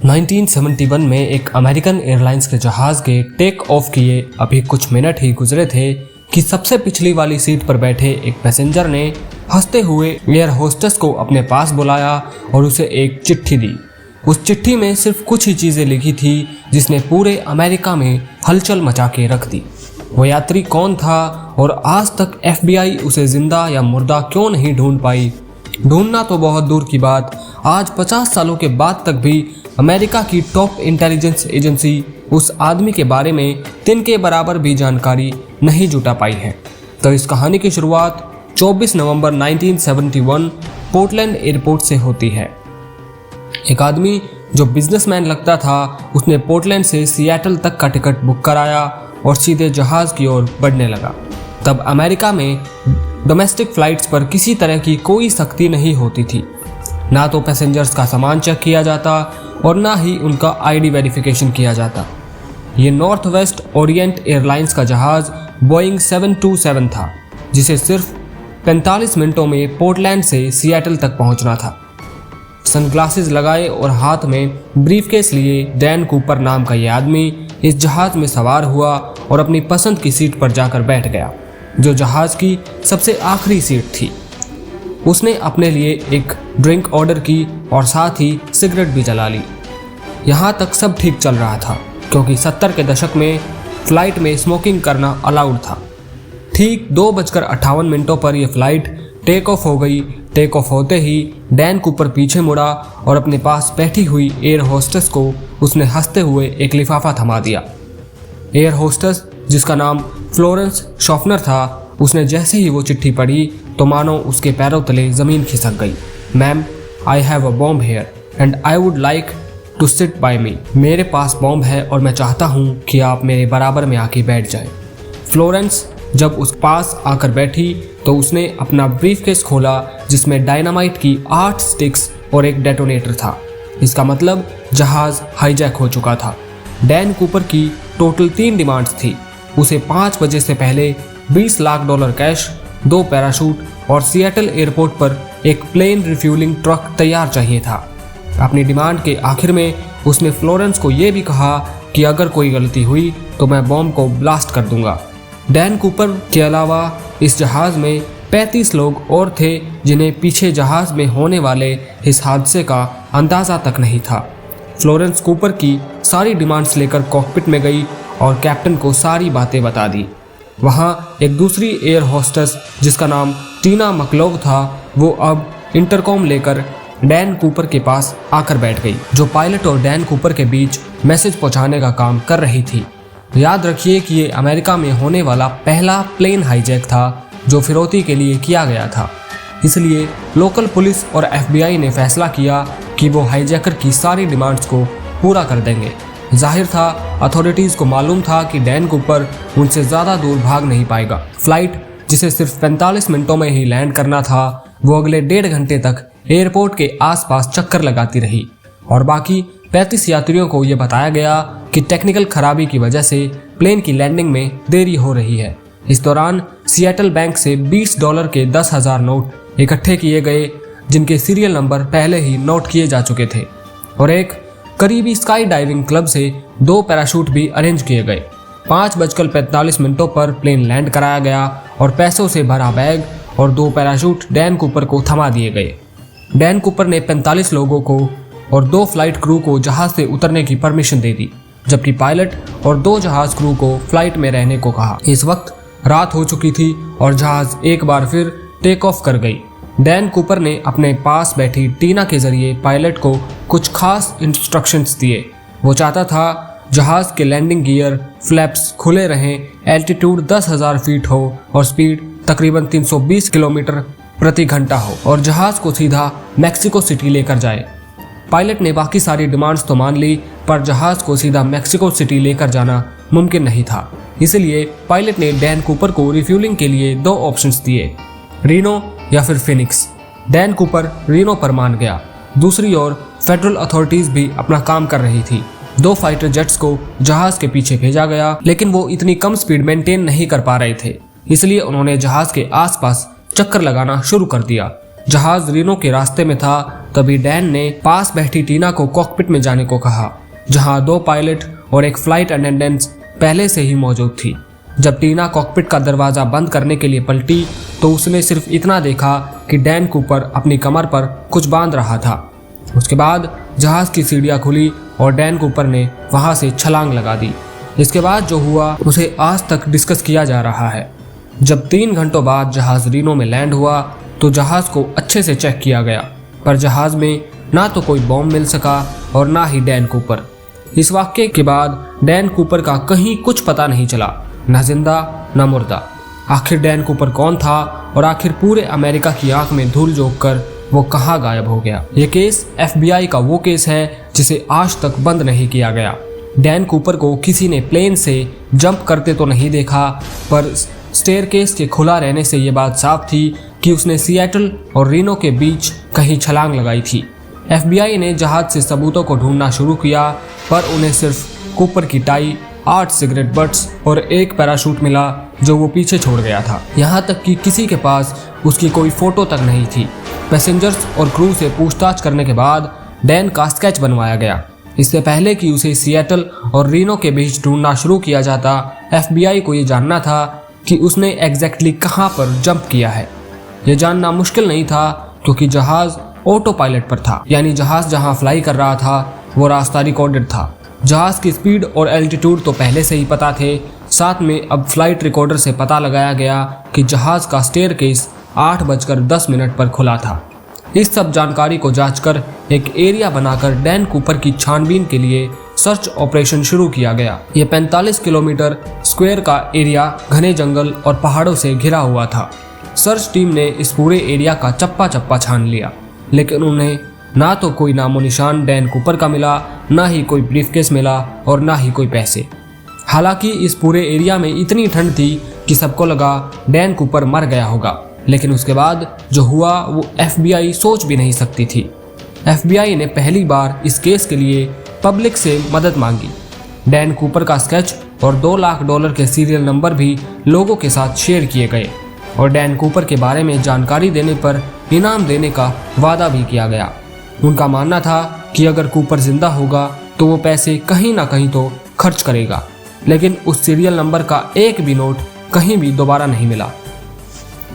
1971 में एक American airlines के जहाज के टेक ऑफ किए अभी कुछ मिनट ही गुजरे थे कि सबसे पिछली वाली सीट पर बैठे एक पैसेंजर ने हंसते हुए एयर होस्टेस को अपने पास बुलाया और उसे एक चिट्ठी दी। उस चिट्ठी में सिर्फ कुछ ही चीजें लिखी थी जिसने पूरे अमेरिका में हलचल मचा के रख दी। वो यात्री कौन था और आज तक FBI उसे जिंदा या मुर्दा क्यों नहीं ढूंढ पाई? ढूंढना तो बहुत दूर की बात, आज 50 सालों के बाद तक भी अमेरिका की टॉप इंटेलिजेंस एजेंसी उस आदमी के बारे में तिनके बराबर भी जानकारी नहीं जुटा पाई है। तो इस कहानी की शुरुआत 24 नवंबर 1971 पोर्टलैंड एयरपोर्ट से होती है। एक आदमी जो बिजनेसमैन लगता था, उसने पोर्टलैंड से सिएटल तक का टिकट बुक कराया और सीधे जहाज की ओर बढ़ने लगा। तब अमेरिका में डोमेस्टिक फ्लाइट्स पर किसी तरह की कोई सख्ती नहीं होती थी। ना तो पैसेंजर्स का सामान चेक किया जाता और ना ही उनका ID वेरिफिकेशन किया जाता। ये नॉर्थ वेस्ट ओरिएंट एयरलाइंस का जहाज बोइंग 727 था, जिसे सिर्फ 45 मिनटों में पोर्टलैंड से सिएटल तक पहुंचना था। सनग्लासेस लगाए और हाथ में ब्रीफकेस लिए डैन कूपर नाम का यह आदमी इस जहाज में सवार हुआ और अपनी पसंद की सीट पर जाकर बैठ गया, जो जहाज की सबसे आखिरी सीट थी। उसने अपने लिए एक ड्रिंक ऑर्डर की और साथ ही सिगरेट भी जला ली। यहाँ तक सब ठीक चल रहा था, क्योंकि 70 के दशक में फ्लाइट में स्मोकिंग करना अलाउड था। ठीक 2:58 पर यह फ्लाइट टेक ऑफ हो गई। टेक ऑफ होते ही डैन कूपर पीछे मुड़ा और अपने पास बैठी हुई एयर होस्टेस को उसने हंसते हुए एक लिफाफा थमा दिया। एयर होस्टेस, जिसका नाम फ्लोरेंस शॉफनर था, उसने जैसे ही वो चिट्ठी पढ़ी तो मानो उसके पैरों तले जमीन खिसक गई। Ma'am, I have a bomb here and I would like to sit by me. मेरे पास बॉम्ब है और मैं चाहता हूँ कि आप मेरे बराबर में आके बैठ जाएं। फ्लोरेंस जब उस पास आकर बैठी तो उसने अपना ब्रीफकेस खोला, जिसमें डायनामाइट की 8 स्टिक्स और एक डेटोनेटर था। इसका मतलब जहाज हाईजैक हो चुका था। डैन कूपर की टोटल 3 डिमांड्स थी। उसे 5 बजे से पहले $20 लाख कैश, 2 पैराशूट और सिएटल एयरपोर्ट पर एक प्लेन रिफ्यूलिंग ट्रक तैयार चाहिए था। अपनी डिमांड के आखिर में उसने फ्लोरेंस को यह भी कहा कि अगर कोई गलती हुई तो मैं बॉम्ब को ब्लास्ट कर दूंगा। डैन कूपर के अलावा इस जहाज में 35 लोग और थे, जिन्हें पीछे जहाज में होने वाले इस हादसे का अंदाज़ा तक नहीं था। फ्लोरेंस कूपर की सारी डिमांड्स लेकर कॉकपिट में गई और कैप्टन को सारी बातें बता दी। वहाँ एक दूसरी एयर होस्टेस, जिसका नाम टीना मकलोव था, वो अब इंटरकॉम लेकर डैन कूपर के पास आकर बैठ गई, जो पायलट और डैन कूपर के बीच मैसेज पहुंचाने का काम कर रही थी। याद रखिए कि ये अमेरिका में होने वाला पहला प्लेन हाईजैक था जो फिरौती के लिए किया गया था। इसलिए लोकल पुलिस और FBI ने फैसला किया कि वो हाईजैकर की सारी डिमांड्स को पूरा कर देंगे। जाहिर था अथॉरिटीज़ को मालूम था कि डैन कूपर उनसे ज़्यादा दूर भाग नहीं पाएगा। फ्लाइट, जिसे सिर्फ 45 मिनटों में ही लैंड करना था, वो अगले 1.5 घंटे तक एयरपोर्ट के आसपास चक्कर लगाती रही और बाकी 35 यात्रियों को यह बताया गया कि टेक्निकल खराबी की वजह से प्लेन की लैंडिंग में देरी हो रही है। इस दौरान सिएटल बैंक से $20 के 10,000 नोट इकट्ठे किए गए, जिनके सीरियल नंबर पहले ही नोट किए जा चुके थे, और एक करीबी स्काई डाइविंग क्लब से 2 पैराशूट भी अरेंज किए गए। 5:45 पर प्लेन लैंड कराया गया और पैसों से भरा बैग और 2 पैराशूट डैन कूपर को थमा दिए गए। डैन कूपर ने 45 लोगों को और 2 फ्लाइट क्रू को जहाज से उतरने की परमिशन दे दी, जबकि पायलट और 2 जहाज क्रू को फ्लाइट में रहने को कहा। इस वक्त रात हो चुकी थी और जहाज एक बार फिर टेक ऑफ कर गई। डैन कूपर ने अपने पास बैठी टीना के जरिए पायलट को कुछ खास इंस्ट्रक्शंस दिए। वो चाहता था जहाज के लैंडिंग गियर फ्लैप्स खुले रहें, एल्टीट्यूड 10,000 फीट हो और स्पीड तकरीबन 320 किलोमीटर प्रति घंटा हो और जहाज को सीधा मैक्सिको सिटी लेकर जाए। पायलट ने बाकी सारी डिमांड्स तो मान ली, पर जहाज को सीधा मैक्सिको सिटी लेकर जाना मुमकिन नहीं था। इसलिए पायलट ने डैन कूपर को रिफ्यूलिंग के लिए 2 ऑप्शंस दिए, रीनो या फिर फिनिक्स। डैन कूपर रीनो पर मान गया। दूसरी ओर फेडरल अथॉरिटीज भी अपना काम कर रही थी। 2 फाइटर जेट्स को जहाज के पीछे भेजा गया, लेकिन वो इतनी कम स्पीड मेंटेन नहीं कर पा रहे थे, इसलिए उन्होंने जहाज के आसपास चक्कर लगाना शुरू कर दिया। जहाज रीनो के रास्ते में था तभी डैन ने पास बैठी टीना को कॉकपिट में जाने को कहा, जहां 2 पायलट और एक फ्लाइट अटेंडेंट पहले से ही मौजूद थी। जब टीना कॉकपिट का दरवाजा बंद करने के लिए पलटी तो उसने सिर्फ इतना देखा कि डैन कूपर अपनी कमर पर कुछ बांध रहा था। उसके बाद जहाज की सीढ़ियां खुली और डैन कूपर ने वहां से छलांग लगा दी। इसके बाद जो हुआ उसे आज तक डिस्कस किया जा रहा है। जब 3 घंटों बाद जहाज रीनो में लैंड हुआ तो जहाज को अच्छे से चेक किया गया, पर जहाज में ना तो कोई बॉम्ब मिल सका और ना ही डैन कूपर। इस वाक्य के बाद डैन कूपर का कहीं कुछ पता नहीं चला, न जिंदा न मुर्दा। आखिर डैन कूपर कौन था और आखिर पूरे अमेरिका की आंख में धूल झोंक कर वो कहाँ गायब हो गया। ये केस FBI का वो केस है जिसे आज तक बंद नहीं किया गया। डैन कूपर को किसी ने प्लेन से जंप करते तो नहीं देखा, पर स्टेयरकेस के खुला रहने से ये बात साफ थी कि उसने सिएटल और रीनो के बीच कहीं छलांग लगाई थी। FBI ने जहाज से सबूतों को ढूंढना शुरू किया, पर उन्हें सिर्फ कूपर की टाई, 8 सिगरेट बट्स और एक पैराशूट मिला जो वो पीछे छोड़ गया था। यहाँ तक कि किसी के पास उसकी कोई फोटो तक नहीं थी। पैसेंजर्स और क्रू से पूछताछ करने के बाद डैन का स्केच बनवाया गया। इससे पहले कि उसे सिएटल और रीनो के बीच ढूंढना शुरू किया जाता, FBI को ये जानना था कि उसने एग्जैक्टली कहाँ पर जंप किया है। ये जानना मुश्किल नहीं था क्योंकि जहाज ऑटो पायलट पर था, यानी जहाज जहाँ फ्लाई कर रहा था वो रास्ता रिकॉर्डेड था। जहाज की स्पीड और एल्टीट्यूड तो पहले से ही पता थे, साथ में अब फ्लाइट रिकॉर्डर से पता लगाया गया कि जहाज का स्टेयरकेस 8:10 पर खुला था। इस सब जानकारी को जांचकर एक एरिया बनाकर डैन कूपर की छानबीन के लिए सर्च ऑपरेशन शुरू किया गया। ये 45 किलोमीटर स्क्वायर का एरिया घने जंगल और पहाड़ों से घिरा हुआ था। सर्च टीम ने इस पूरे एरिया का चप्पा चप्पा छान लिया, लेकिन उन्हें ना तो कोई नामो निशान डैन कूपर का मिला, ना ही कोई ब्रीफकेस मिला और ना ही कोई पैसे। हालांकि इस पूरे एरिया में इतनी ठंड थी कि सबको लगा डैन कूपर मर गया होगा, लेकिन उसके बाद जो हुआ वो FBI सोच भी नहीं सकती थी। FBI ने पहली बार इस केस के लिए पब्लिक से मदद मांगी। डैन कूपर का स्केच और $2 लाख के सीरियल नंबर भी लोगों के साथ शेयर किए गए और डैन कूपर के बारे में जानकारी देने पर इनाम देने का वादा भी किया गया। उनका मानना था कि अगर कूपर जिंदा होगा तो वो पैसे कहीं ना कहीं तो खर्च करेगा, लेकिन उस सीरियल नंबर का एक भी नोट कहीं भी दोबारा नहीं मिला।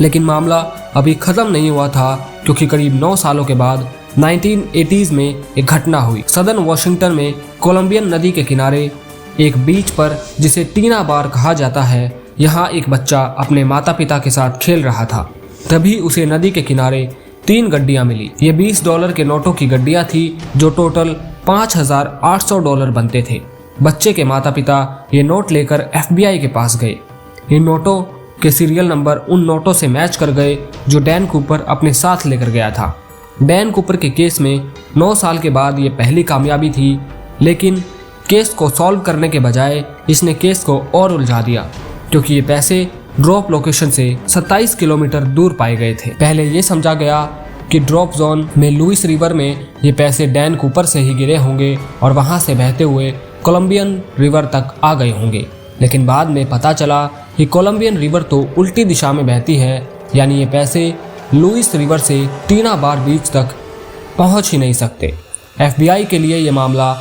लेकिन मामला अभी खत्म नहीं हुआ था क्योंकि करीब 9 सालों के बाद 1980s में एक घटना हुई। सदर्न वॉशिंगटन में कोलंबियन नदी के किनारे एक बीच पर, जिसे टीना बार कहा जाता है, यहाँ एक बच्चा अपने माता पिता के साथ खेल रहा था। तभी उसे नदी के किनारे 3 गड्डियाँ मिली। ये $20 के नोटों की गड्डियाँ थी जो टोटल $5,800 बनते थे। बच्चे के माता पिता ये नोट लेकर FBI के पास गए। इन नोटों के सीरियल नंबर उन नोटों से मैच कर गए जो डैन कूपर अपने साथ लेकर गया था। डैन कूपर के केस में 9 साल के बाद ये पहली कामयाबी थी, लेकिन केस को सॉल्व करने के बजाय इसने केस को और उलझा दिया क्योंकि ये पैसे ड्रॉप लोकेशन से 27 किलोमीटर दूर पाए गए थे। पहले ये समझा गया कि ड्रॉप जोन में लुइस रिवर में ये पैसे डैन कूपर से ही गिरे होंगे और वहां से बहते हुए कोलंबियन रिवर तक आ गए होंगे, लेकिन बाद में पता चला कि कोलंबियन रिवर तो उल्टी दिशा में बहती है, यानी ये पैसे लुइस रिवर से टीना बार बीच तक पहुंच ही नहीं सकते। FBI के लिए ये मामला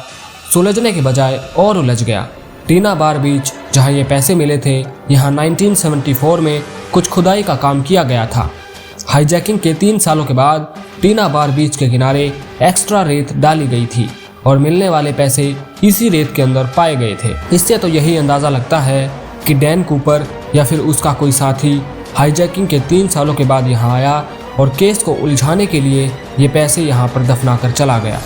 सुलझने के बजाय और उलझ गया। टीना बार बीच जहां ये पैसे मिले थे, यहाँ 1974 में कुछ खुदाई का काम किया गया था। हाईजैकिंग के 3 सालों के बाद टीना बार बीच के किनारे एक्स्ट्रा रेत डाली गई थी और मिलने वाले पैसे इसी रेत के अंदर पाए गए थे। इससे तो यही अंदाज़ा लगता है कि डैन कूपर या फिर उसका कोई साथी हाईजैकिंग के 3 सालों के बाद यहाँ आया और केस को उलझाने के लिए ये पैसे यहाँ पर दफना कर चला गया।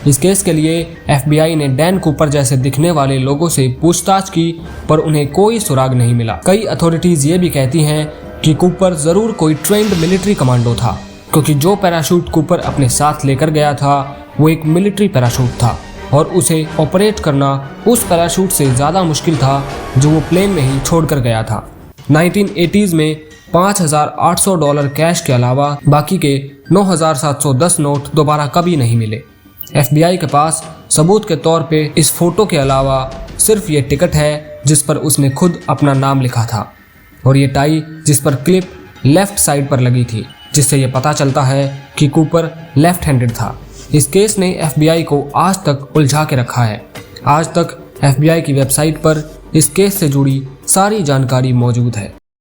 इस केस के लिए FBI ने डैन कूपर जैसे दिखने वाले लोगों से पूछताछ की, पर उन्हें कोई सुराग नहीं मिला। कई अथॉरिटीज ये भी कहती हैं कि कूपर जरूर कोई ट्रेंड मिलिट्री कमांडो था, क्योंकि जो पैराशूट कूपर अपने साथ लेकर गया था वो एक मिलिट्री पैराशूट था और उसे ऑपरेट करना उस पैराशूट से ज़्यादा मुश्किल था जो वो प्लेन में ही छोड़कर गया था। 1980s में $5,800 कैश के अलावा बाकी के 9,710 नोट दोबारा कभी नहीं मिले। FBI के पास सबूत के तौर पे इस फोटो के अलावा सिर्फ ये टिकट है जिस पर उसने खुद अपना नाम लिखा था और ये टाई जिस पर क्लिप लेफ्ट साइड पर लगी थी। जिससे ये पता चलता है कि कूपर लेफ्ट हैंडेड था। इस केस ने FBI को आज तक उलझा के रखा है। आज तक FBI की वेबसाइट पर इस केस से जुड़ी सारी जानकारी मौजूद है।